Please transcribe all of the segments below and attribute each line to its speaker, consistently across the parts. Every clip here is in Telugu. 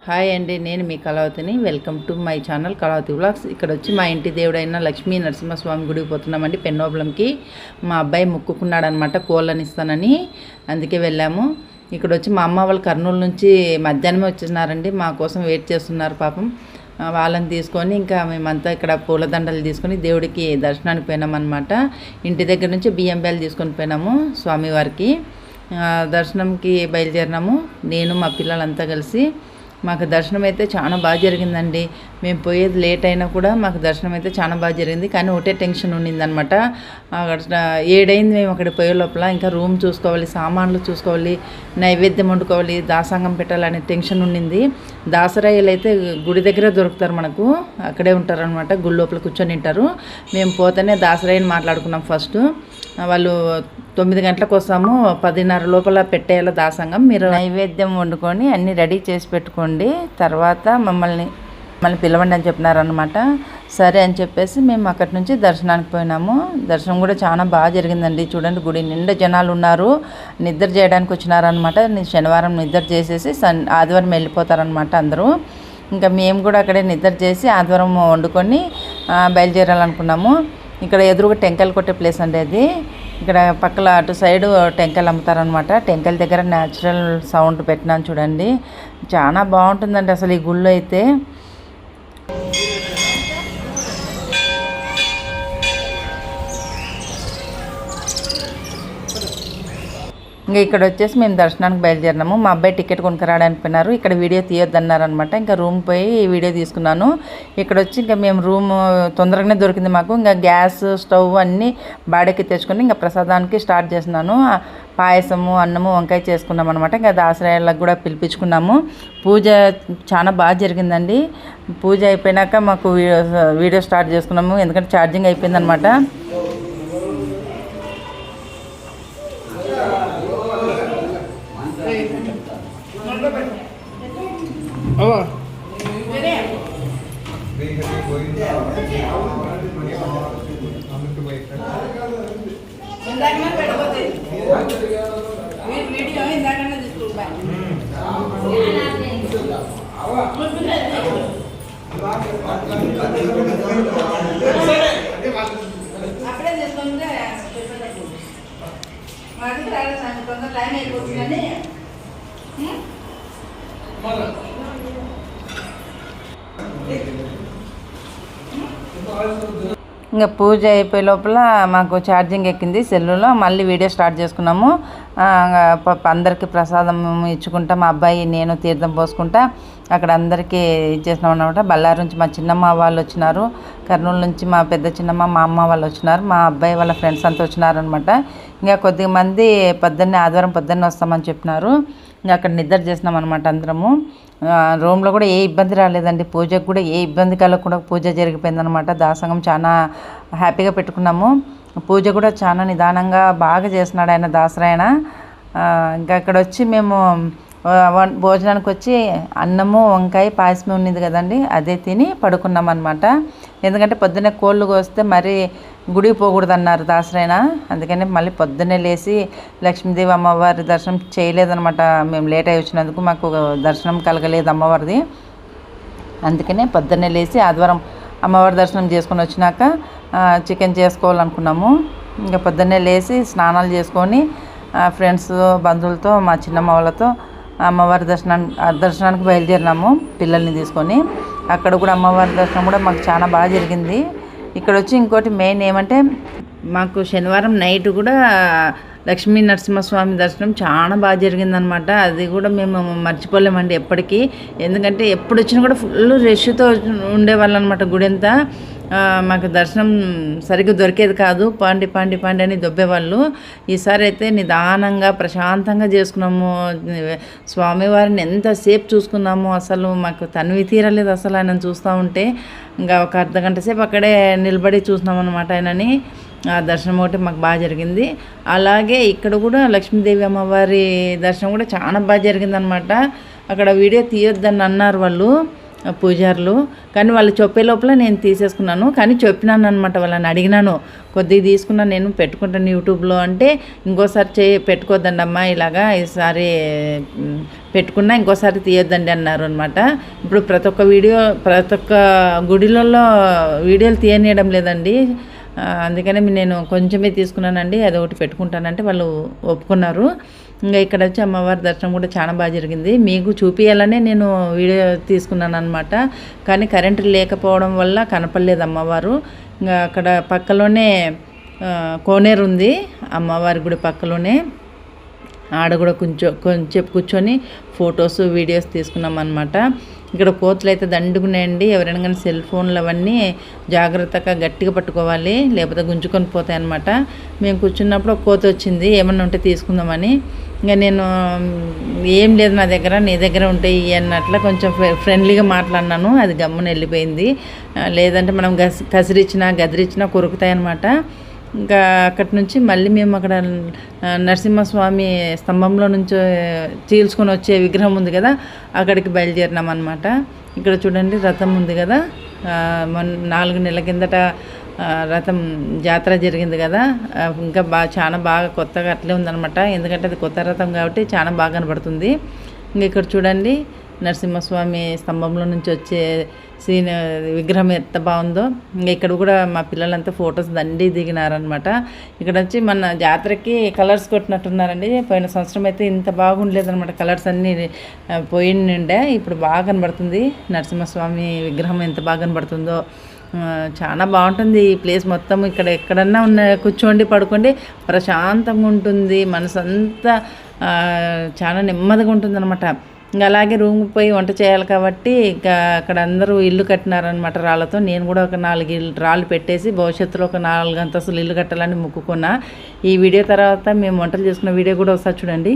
Speaker 1: హాయ్ అండి, నేను మీ కళావతిని. Welcome to my channel Kalavathi vlogs. ఇక్కడ వచ్చి మా ఇంటి దేవుడైన లక్ష్మీ నరసింహస్వామి గుడికి పోతున్నామండి. పెన్నోబలంకి మా అబ్బాయి మొక్కుకున్నాడు అనమాట, కోళ్ళని ఇస్తానని. అందుకే వెళ్ళాము. ఇక్కడ వచ్చి మా అమ్మ వాళ్ళు కర్నూలు నుంచి మధ్యాహ్నమే వచ్చినారండి, మా కోసం వెయిట్ చేస్తున్నారు పాపం. వాళ్ళని తీసుకొని ఇంకా మేమంతా ఇక్కడ పూలదండలు తీసుకొని దేవుడికి దర్శనానికి పోయినామన్నమాట. ఇంటి దగ్గర నుంచి బియ్యం బేలు తీసుకొని పోయినాము స్వామివారికి. దర్శనంకి బయలుదేరినాము, నేను మా పిల్లలంతా కలిసి. మాకు దర్శనం అయితే చాలా బాగా జరిగిందండి. మేము పోయేది లేట్ అయినా కూడా మాకు దర్శనం అయితే చాలా బాగా జరిగింది. కానీ ఒకటే టెన్షన్ ఉండిందనమాట. అక్కడ 7 అయింది మేము అక్కడ పోయే లోపల. ఇంకా రూమ్ చూసుకోవాలి, సామాన్లు చూసుకోవాలి, నైవేద్యం వండుకోవాలి, దాసాంగం పెట్టాలనే టెన్షన్ ఉండింది. దాసరాయలు అయితే గుడి దగ్గర దొరుకుతారు మనకు, అక్కడే ఉంటారనమాట. గుడి లోపల కూర్చొని ఉంటారు. మేము పోతేనే దాసరాయని మాట్లాడుకున్నాం ఫస్ట్. వాళ్ళు 9 గంటలకు వస్తాము, 10:30 లోపల పెట్టేయాలి దాసంగం, మీరు నైవేద్యం వండుకొని అన్నీ రెడీ చేసి పెట్టుకోండి, తర్వాత మమ్మల్ని పిలవండి అని చెప్పినారనమాట. సరే అని చెప్పేసి మేము అక్కడి నుంచి దర్శనానికి పోయినాము. దర్శనం కూడా చాలా బాగా జరిగిందండి. చూడండి, గుడి నిండా జనాలు ఉన్నారు. నిద్ర చేయడానికి వచ్చినారనమాట. శనివారం నిద్ర చేసేసి ఆదివారం వెళ్ళిపోతారనమాట అందరూ. ఇంకా మేము కూడా అక్కడే నిద్ర చేసి ఆదివారం వండుకొని బయలుదేరాలనుకున్నాము. ఇక్కడ ఎదురుగా టెంకాయలు కొట్టే ప్లేస్ అండి అది. ఇక్కడ పక్కల అటు సైడు టెంకాయలు అమ్ముతారనమాట. టెంకాయల దగ్గర న్యాచురల్ సౌండ్ పెట్టినాను చూడండి, చాలా బాగుంటుందండి అసలు ఈ గుళ్ళు అయితే. ఇంకా ఇక్కడ వచ్చేసి మేము దర్శనానికి బయలుదేరినాము. మా అబ్బాయి టికెట్ కొనుక్కరాడానికి పోయినారు. ఇక్కడ వీడియో తీయొద్దన్నారనమాట. ఇంకా రూమ్ పోయి వీడియో తీసుకున్నాను. ఇక్కడ వచ్చి ఇంకా మేము రూమ్ తొందరగానే దొరికింది మాకు. ఇంకా గ్యాస్ స్టవ్ అన్నీ బాడీకి తెచ్చుకొని ఇంకా ప్రసాదానికి స్టార్ట్ చేస్తున్నాను. పాయసము, అన్నము, వంకాయ చేసుకున్నాం అనమాట. ఇంకా దాసరాయలకు కూడా పిలిపించుకున్నాము. పూజ చాలా బాగా జరిగిందండి. పూజ అయిపోయినాక మాకు వీడియో స్టార్ట్ చేసుకున్నాము, ఎందుకంటే ఛార్జింగ్ అయిపోయిందనమాట. టైం అయిపోతుందని ఇంకా పూజ అయిపోయే లోపల మాకు ఛార్జింగ్ ఎక్కింది సెల్లులో. మళ్ళీ వీడియో స్టార్ట్ చేసుకున్నాము. అందరికీ ప్రసాదం ఇచ్చుకుంటా మా అబ్బాయి నేను తీర్థం పోసుకుంటా అక్కడ అందరికీ ఇచ్చేసినాం అనమాట. బళ్ళారి నుంచి మా చిన్నమ్మ వాళ్ళు వచ్చినారు, కర్నూలు నుంచి మా పెద్ద చిన్నమ్మ, మా అమ్మ వాళ్ళు వచ్చినారు, మా అబ్బాయి వాళ్ళ ఫ్రెండ్స్ అంతా వచ్చినారనమాట. ఇంకా కొద్దిగా మంది ఆదివారం పొద్దున్నే వస్తామని చెప్పినారు. ఇంకా అక్కడ నిద్ర చేసినాం అనమాట అందరము. రూమ్లో కూడా ఏ ఇబ్బంది రాలేదండి. పూజకు కూడా ఏ ఇబ్బంది కలగకుండా పూజ జరిగిపోయిందనమాట. దాసంగం చాలా హ్యాపీగా పెట్టుకున్నాము. పూజ కూడా చాలా నిదానంగా బాగా చేస్తున్నాడు ఆయన దాసరాయన. ఇంకా అక్కడ వచ్చి మేము భోజనానికి వచ్చి అన్నము, వంకాయ, పాయసమే ఉన్నది కదండి, అదే తిని పడుకున్నాం అనమాట. ఎందుకంటే పొద్దున్నే కోళ్ళు కోస్తే మరి గుడికి పోకూడదన్నారు దాసరాయన. అందుకని మళ్ళీ పొద్దున్నే లేచి లక్ష్మీదేవి అమ్మవారి దర్శనం చేయలేదనమాట. మేము లేట్ అయి వచ్చినందుకు మాకు దర్శనం కలగలేదు అమ్మవారిది. అందుకనే పొద్దున్నే లేచి ఆదివారం అమ్మవారి దర్శనం చేసుకొని వచ్చినాక చికెన్ చేసుకోవాలనుకున్నాము. ఇంకా పొద్దున్నే లేచి స్నానాలు చేసుకొని ఫ్రెండ్స్, బంధువులతో, మా చిన్నమ్మ వాళ్ళతో అమ్మవారి దర్శనానికి బయలుదేరినాము పిల్లల్ని తీసుకొని. అక్కడ కూడా అమ్మవారి దర్శనం కూడా మాకు చాలా బాగా జరిగింది. ఇక్కడ వచ్చి ఇంకోటి మెయిన్ ఏమంటే, మాకు శనివారం నైట్ కూడా లక్ష్మీ నరసింహస్వామి దర్శనం చాలా బాగా జరిగిందనమాట. అది కూడా మేము మర్చిపోలేమండి ఎప్పటికీ. ఎందుకంటే ఎప్పుడు వచ్చినా కూడా ఫుల్ రష్తో ఉండేవాళ్ళు అనమాట గుడి అంతా. మాకు దర్శనం సరిగ్గా దొరికేది కాదు, పాండి అని దొబ్బేవాళ్ళు. ఈసారి అయితే నిదానంగా ప్రశాంతంగా చేసుకున్నాము. స్వామివారిని ఎంతసేపు చూసుకున్నాము, అసలు మాకు తనివి తీరలేదు అసలు ఆయనను చూస్తూ ఉంటే. ఇంకా ఒక అర్ధగంట సేపు అక్కడే నిలబడి చూసినాం అనమాట ఆయనని. ఆ దర్శనం ఒకటి మాకు బాగా జరిగింది. అలాగే ఇక్కడ కూడా లక్ష్మీదేవి అమ్మవారి దర్శనం కూడా చాలా బాగా జరిగిందనమాట. అక్కడ వీడియో తీయొద్దని అన్నారు వాళ్ళు. పూజారులు. కానీ వాళ్ళు చెప్పే లోపల నేను తీసేసుకున్నాను. కానీ చెప్పినాను అనమాట, వాళ్ళని అడిగినాను, కొద్దిగా తీసుకున్నాను నేను పెట్టుకుంటాను యూట్యూబ్లో అంటే, ఇంకోసారి పెట్టుకోవద్దండి అమ్మా, ఇలాగా ఈసారి పెట్టుకున్నా ఇంకోసారి తీయొద్దండి అన్నారు అనమాట. ఇప్పుడు ప్రతి ఒక్క గుడిలలో వీడియోలు తీయనీయడం లేదండి. అందుకనే నేను కొంచెమే తీసుకున్నానండి, అది ఒకటి పెట్టుకుంటానంటే వాళ్ళు ఒప్పుకున్నారు. ఇంకా ఇక్కడ వచ్చి అమ్మవారి దర్శనం కూడా చాలా బాగా జరిగింది. మీకు చూపించాలనే నేను వీడియో తీసుకున్నాను అనమాట. కానీ కరెంటు లేకపోవడం వల్ల కనపడలేదు అమ్మవారు. ఇంకా అక్కడ పక్కలోనే కోనేరు ఉంది, అమ్మవారి గుడి పక్కలోనే. ఆడ కూడా కొంచెం కూర్చొని ఫొటోస్ వీడియోస్ తీసుకున్నాం అనమాట. ఇక్కడ కోతులు అయితే దండుకున్నాయండి. ఎవరైనా కానీ సెల్ ఫోన్లు అవన్నీ జాగ్రత్తగా గట్టిగా పట్టుకోవాలి, లేకపోతే గుంజుకొని పోతాయి అనమాట. మేము కూర్చున్నప్పుడు ఒక కోత వచ్చింది, ఏమన్నా ఉంటే తీసుకుందామని. ఇంకా నేను ఏం లేదు నా దగ్గర, నీ దగ్గర ఉంటాయి అన్నట్ల కొంచెం ఫ్రెండ్లీగా మాట్లాడినాను. అది గమ్మున వెళ్ళిపోయింది. లేదంటే మనం కసిరిచ్చినా గదిరిచ్చినా కొరుకుతాయి అనమాట. ఇంకా అక్కడి నుంచి మళ్ళీ మేము అక్కడ నరసింహస్వామి స్తంభంలో నుంచి చీల్చుకొని వచ్చే విగ్రహం ఉంది కదా, అక్కడికి బయలుదేరినాం అనమాట. ఇక్కడ చూడండి రథం ఉంది కదా, 4 నెలల కిందట రథం జాతర జరిగింది కదా, ఇంకా చాలా బాగా కొత్తగా అట్లే ఉందనమాట. ఎందుకంటే అది కొత్త రథం కాబట్టి చాలా బాగా కనబడుతుంది. ఇంకా ఇక్కడ చూడండి నరసింహస్వామి స్తంభంలో నుంచి వచ్చే సీన్ విగ్రహం ఎంత బాగుందో. ఇంకా ఇక్కడ కూడా మా పిల్లలంతా ఫొటోస్ దిగినారనమాట. ఇక్కడ వచ్చి మన జాతరకి కలర్స్ కొట్టినట్టున్నారండి. పోయిన సంవత్సరం అయితే ఇంత బాగుండలేదనమాట, కలర్స్ అన్నీ పోయిండే. ఇప్పుడు బాగా కనబడుతుంది నరసింహస్వామి విగ్రహం, ఎంత బాగా కనబడుతుందో. చాలా బాగుంటుంది ఈ ప్లేస్ మొత్తం. ఇక్కడ ఎక్కడన్నా కూర్చోండి పడుకోండి, ప్రశాంతంగా ఉంటుంది, మనసు అంతా చాలా నెమ్మదిగా ఉంటుంది అనమాట. ఇంకా అలాగే రూమ్ పోయి వంట చేయాలి కాబట్టి ఇంకా అక్కడ అందరూ ఇల్లు కట్టినారనమాట రాళ్ళతో. నేను కూడా ఒక 4 రాళ్ళు పెట్టేసి భవిష్యత్తులో ఒక 4 అంతస్తులు ఇల్లు కట్టాలని మొక్కుకున్నా. ఈ వీడియో తర్వాత మేము వంటలు చేసుకున్న వీడియో కూడా ఒకసారి చూడండి.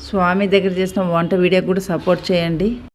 Speaker 1: స్వామి దగ్గర చేసిన వంట వీడియో కూడా సపోర్ట్ చేయండి.